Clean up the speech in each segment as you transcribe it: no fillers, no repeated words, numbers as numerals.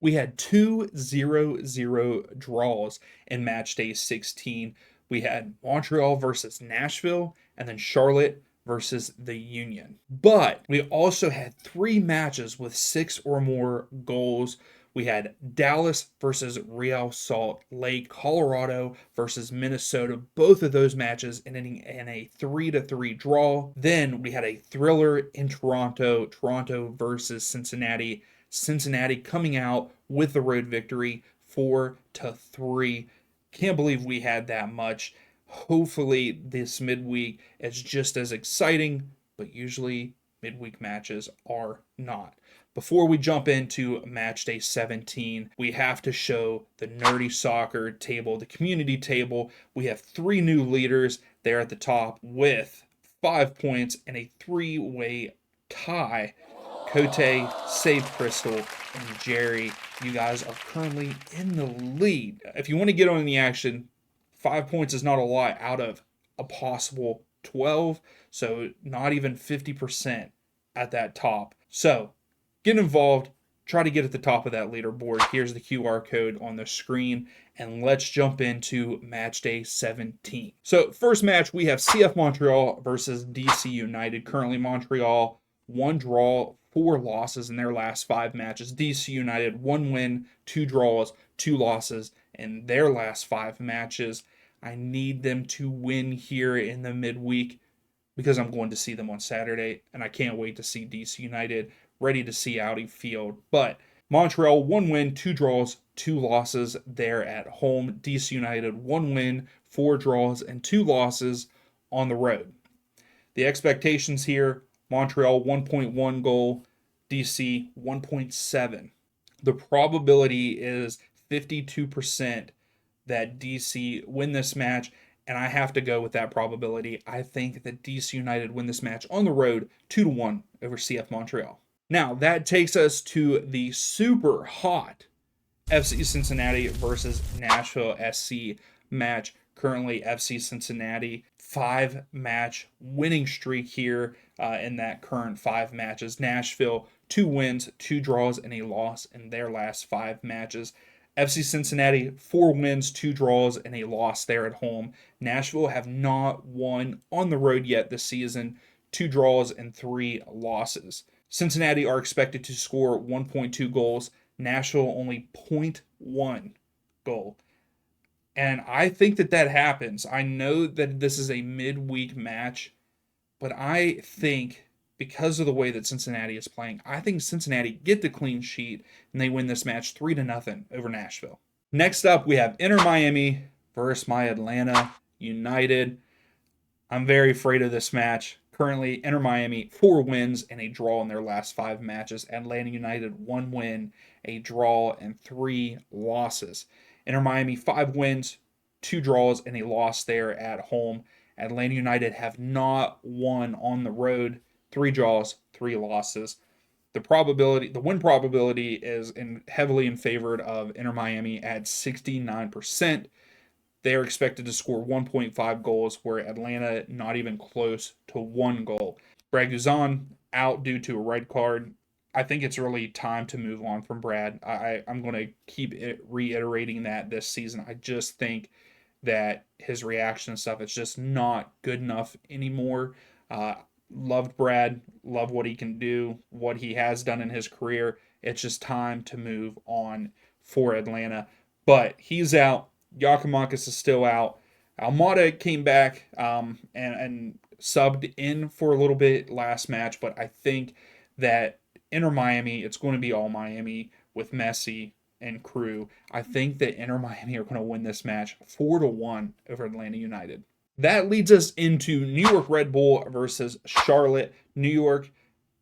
We had 2-0-0 draws in match day 16. We had Montreal versus Nashville, and then Charlotte versus the Union. But we also had three matches with six or more goals. We had Dallas versus Real Salt Lake, Colorado versus Minnesota. Both of those matches ending in a 3-3 draw. Then we had a thriller in Toronto, Toronto versus Cincinnati. Cincinnati coming out with the road victory 4-3. Can't believe we had that much. Hopefully, this midweek is just as exciting, but usually midweek matches are not. Before we jump into match day 17, we have to show the nerdy soccer table, the community table. We have three new leaders there at the top with 5 points and a three-way tie. Cote, Save Crystal, and Jerry, you guys are currently in the lead. If you want to get on the action, 5 points is not a lot out of a possible 12, so not even 50% at that top. So get involved, try to get at the top of that leaderboard. Here's the QR code on the screen, and let's jump into match day 17. So first match, we have CF Montreal versus DC United. Currently Montreal, one draw, four losses in their last five matches. DC United, one win, two draws, two losses in their last five matches. I need them to win here in the midweek because I'm going to see them on Saturday, and I can't wait to see DC United ready to see Audi Field. But Montreal, one win, two draws, two losses there at home. DC United, one win, four draws, and two losses on the road. The expectations here, Montreal 1.1 goal, DC 1.7. The probability is 52% that DC win this match, and I have to go with that probability. I think that DC United win this match on the road 2-1 over CF Montreal. Now, that takes us to the super hot FC Cincinnati versus Nashville SC match. Currently, FC Cincinnati 5-match winning streak here in that current 5 matches. Nashville 2 wins, 2 draws, and a loss in their last 5 matches. FC Cincinnati 4 wins, 2 draws, and a loss there at home. Nashville have not won on the road yet this season. 2 draws and 3 losses. Cincinnati are expected to score 1.2 goals. Nashville only 0.1 goal. And I think that happens. I know that this is a midweek match, but I think because of the way that Cincinnati is playing, I think Cincinnati get the clean sheet and they win this match 3-0 over Nashville. Next up, we have Inter Miami versus my Atlanta United. I'm very afraid of this match. Currently, Inter Miami 4 wins and a draw in their last 5 matches. Atlanta United 1 win, a draw, and 3 losses. Inter Miami 5 wins, 2 draws, and a loss there at home. Atlanta United have not won on the road. 3 draws, 3 losses. The win probability is heavily in favor of Inter Miami at 69%. They are expected to score 1.5 goals, where Atlanta not even close to 1 goal. Brad Guzan out due to a red card. I think it's really time to move on from Brad. I'm going to keep reiterating that this season. I just think that his reaction and stuff is just not good enough anymore. Loved Brad, love what he can do, what he has done in his career. It's just time to move on for Atlanta. But he's out. Giakoumakis is still out. Almada came back and subbed in for a little bit last match, but I think that Inter Miami, it's going to be all Miami with Messi and crew. I think that Inter Miami are going to win this match 4-1 over Atlanta United. That leads us into New York Red Bull versus Charlotte. New York,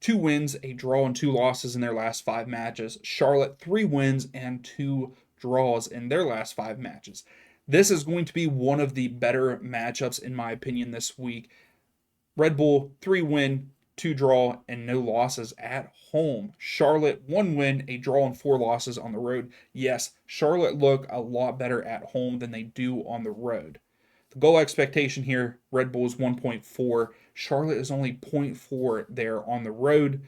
2 wins, a draw, and 2 losses in their last 5 matches. Charlotte, 3 wins and 2 draws in their last 5 matches. This is going to be one of the better matchups, in my opinion, this week. Red Bull, 3 win, 2 draw, and no losses at home. Charlotte, 1 win, a draw, and 4 losses on the road. Yes, Charlotte look a lot better at home than they do on the road. The goal expectation here, Red Bull is 1.4. Charlotte is only 0.4 there on the road.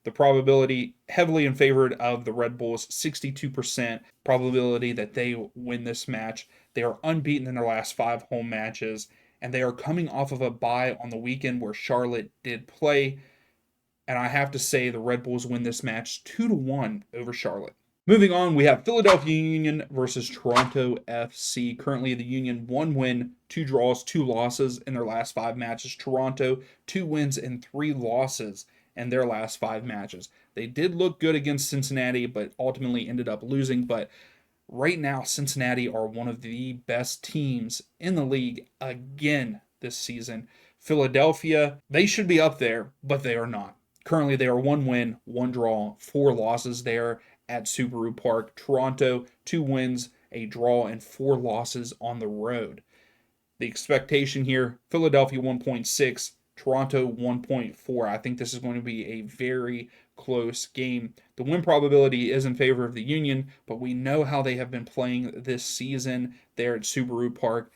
The probability heavily in favor of the Red Bulls, 62% probability that they win this match. They are unbeaten in their last 5 home matches, and they are coming off of a bye on the weekend where Charlotte did play. And I have to say the Red Bulls win this match 2-1 over Charlotte. Moving on, we have Philadelphia Union versus Toronto FC. Currently, the Union 1 win, 2 draws, 2 losses in their last 5 matches. Toronto 2 wins and 3 losses in their last 5 matches. They did look good against Cincinnati, but ultimately ended up losing. But right now, Cincinnati are one of the best teams in the league again this season. Philadelphia, they should be up there, but they are not. Currently, they are 1 win, 1 draw, 4 losses there at Subaru Park. Toronto, 2 wins, a draw, and 4 losses on the road. The expectation here, Philadelphia 1.6, Toronto 1.4. I think this is going to be a very close game. The win probability is in favor of the Union, but we know how they have been playing this season there at Subaru Park.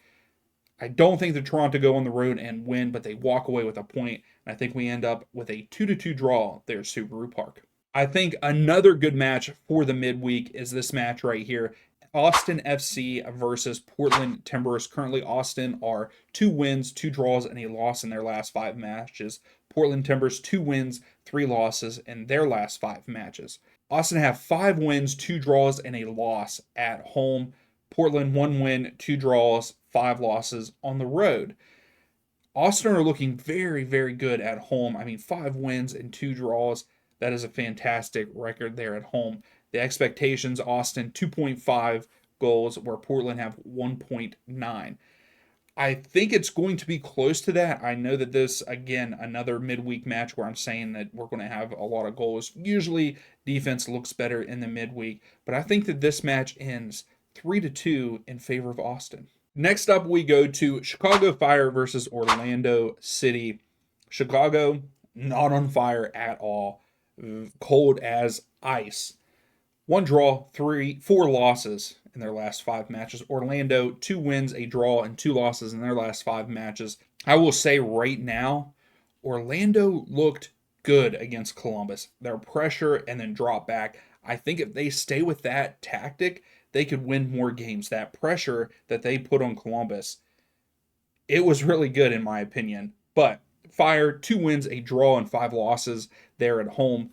I don't think that Toronto go on the road and win, but they walk away with a point, and I think we end up with a 2-2 draw there at Subaru Park. I think another good match for the midweek is this match right here. Austin FC versus Portland Timbers. Currently, Austin are 2 wins, 2 draws, and a loss in their last 5 matches. Portland Timbers, 2 wins, 3 losses in their last 5 matches. Austin have 5 wins, 2 draws, and a loss at home. Portland, 1 win, 2 draws, 5 losses on the road. Austin are looking very, very good at home. I mean, 5 wins and 2 draws. That is a fantastic record there at home. The expectations, Austin 2.5 goals, where Portland have 1.9. I think it's going to be close to that. I know that this, again, another midweek match where I'm saying that we're going to have a lot of goals. Usually defense looks better in the midweek, but I think that this match ends 3-2 in favor of Austin. Next up, we go to Chicago Fire versus Orlando City. Chicago, not on fire at all. Cold as ice. 1 draw, 4 losses in their last 5 matches. Orlando, 2 wins, a draw, and 2 losses in their last 5 matches. I will say right now, Orlando looked good against Columbus. Their pressure and then drop back. I think if they stay with that tactic, they could win more games. That pressure that they put on Columbus, it was really good in my opinion. But Fire, 2 wins, a draw, and 5 losses there at home.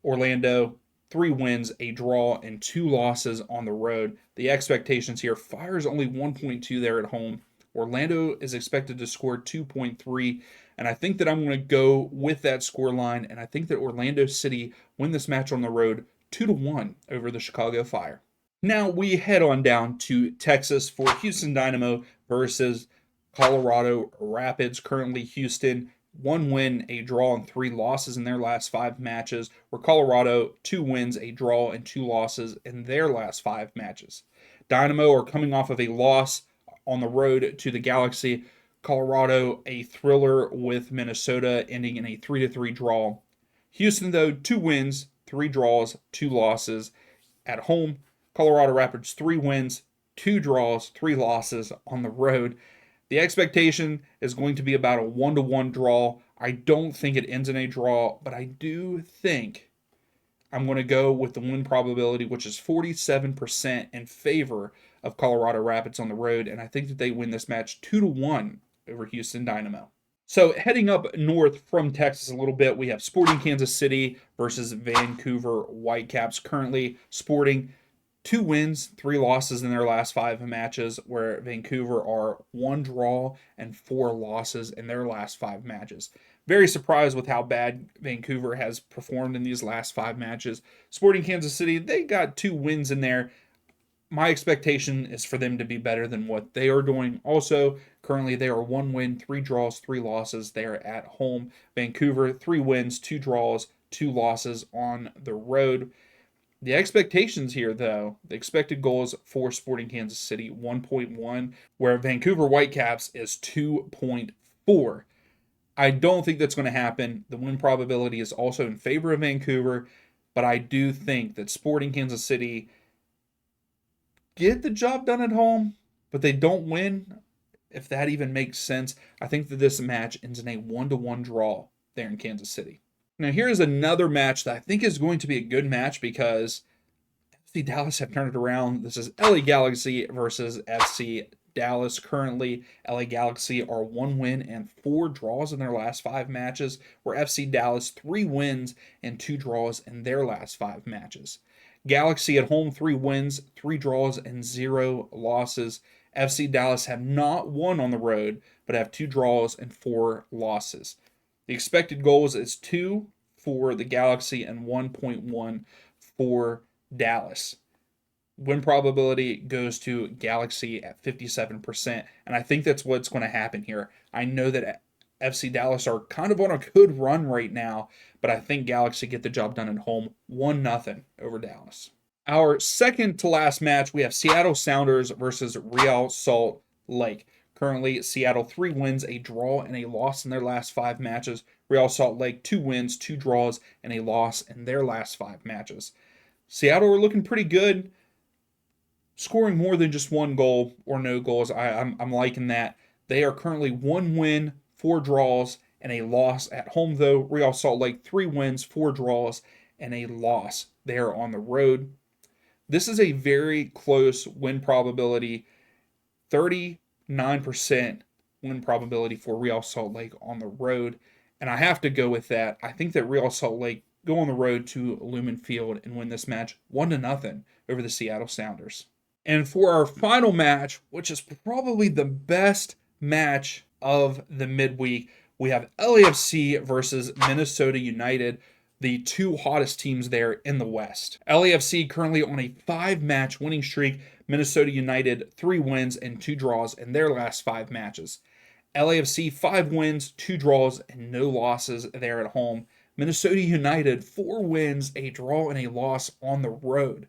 Orlando, 3 wins, a draw, and 2 losses on the road. The expectations here, Fire's only 1.2 there at home. Orlando is expected to score 2.3, and I think that I'm going to go with that score line, and I think that Orlando City win this match on the road 2-1 over the Chicago Fire. Now we head on down to Texas for Houston Dynamo versus Colorado Rapids. Currently, Houston 1 win, a draw, and 3 losses in their last 5 matches, where Colorado 2 wins, a draw, and 2 losses in their last 5 matches. Dynamo are coming off of a loss on the road to the Galaxy. Colorado, a thriller with Minnesota, ending in a 3-3 draw. Houston, though, 2 wins, 3 draws, 2 losses at home. Colorado Rapids, 3 wins, 2 draws, 3 losses on the road. The expectation is going to be about a 1-1 draw. I don't think it ends in a draw, but I do think I'm going to go with the win probability, which is 47% in favor of Colorado Rapids on the road, and I think that they win this match 2-1 over Houston Dynamo. So heading up north from Texas a little bit, we have Sporting Kansas City versus Vancouver Whitecaps. Currently, Sporting 2 wins, 3 losses in their last 5 matches, where Vancouver are 1 draw and 4 losses in their last 5 matches. Very surprised with how bad Vancouver has performed in these last 5 matches. Sporting Kansas City, they got 2 wins in there. My expectation is for them to be better than what they are doing. Also, currently they are 1 win, 3 draws, 3 losses. They are at home. Vancouver, 3 wins, 2 draws, 2 losses on the road. The expectations here, though, the expected goals for Sporting Kansas City, 1.1, where Vancouver Whitecaps is 2.4. I don't think that's going to happen. The win probability is also in favor of Vancouver, but I do think that Sporting Kansas City get the job done at home, but they don't win, if that even makes sense. I think that this match ends in a 1-1 draw there in Kansas City. Now, here's another match that I think is going to be a good match because FC Dallas have turned it around. This is LA Galaxy versus FC Dallas. Currently, LA Galaxy are 1 win and 4 draws in their last 5 matches, where FC Dallas 3 wins and 2 draws in their last 5 matches. Galaxy at home 3 wins, 3 draws, and 0 losses. FC Dallas have not won on the road, but have 2 draws and 4 losses. The expected goals is 2 for the Galaxy and 1.1 for Dallas. Win probability goes to Galaxy at 57%, and I think that's what's going to happen here. I know that FC Dallas are kind of on a good run right now, but I think Galaxy get the job done at home 1-0 over Dallas. Our second to last match, we have Seattle Sounders versus Real Salt Lake. Currently, Seattle 3 wins, a draw, and a loss in their last 5 matches. Real Salt Lake 2 wins, 2 draws, and a loss in their last 5 matches. Seattle are looking pretty good, scoring more than just 1 goal or no goals. I'm liking that. They are currently 1 win, 4 draws, and a loss at home, though. Real Salt Lake 3 wins, 4 draws, and a loss there on the road. This is a very close win probability, 39% win probability for Real Salt Lake on the road. And I have to go with that. I think that Real Salt Lake go on the road to Lumen Field and win this match 1-0 over the Seattle Sounders. And for our final match, which is probably the best match of the midweek, we have LAFC versus Minnesota United, the 2 hottest teams there in the West. LAFC currently on a 5-match winning streak. Minnesota United 3 wins and 2 draws in their last 5 matches. LAFC 5 wins, 2 draws, and no losses there at home. Minnesota United 4 wins, a draw, and a loss on the road.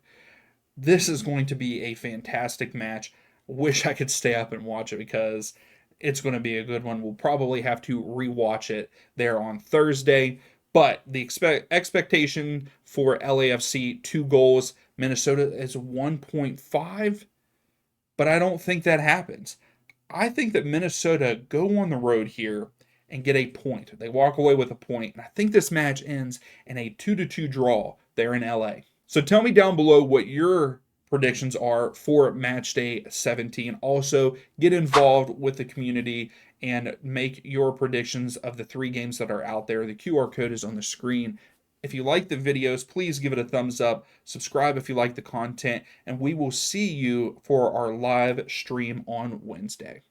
This is going to be a fantastic match. Wish I could stay up and watch it because it's going to be a good one. We'll probably have to rewatch it there on Thursday. But the expectation for LAFC 2 goals, Minnesota is 1.5, but I don't think that happens. I think that Minnesota go on the road here and get a point. They walk away with a point, and I think this match ends in a 2-2 draw there in LA. So tell me down below what your predictions are for match day 17. Also, get involved with the community and make your predictions of the 3 games that are out there. The QR code is on the screen. If you like the videos, please give it a thumbs up. Subscribe if you like the content, and we will see you for our live stream on Wednesday.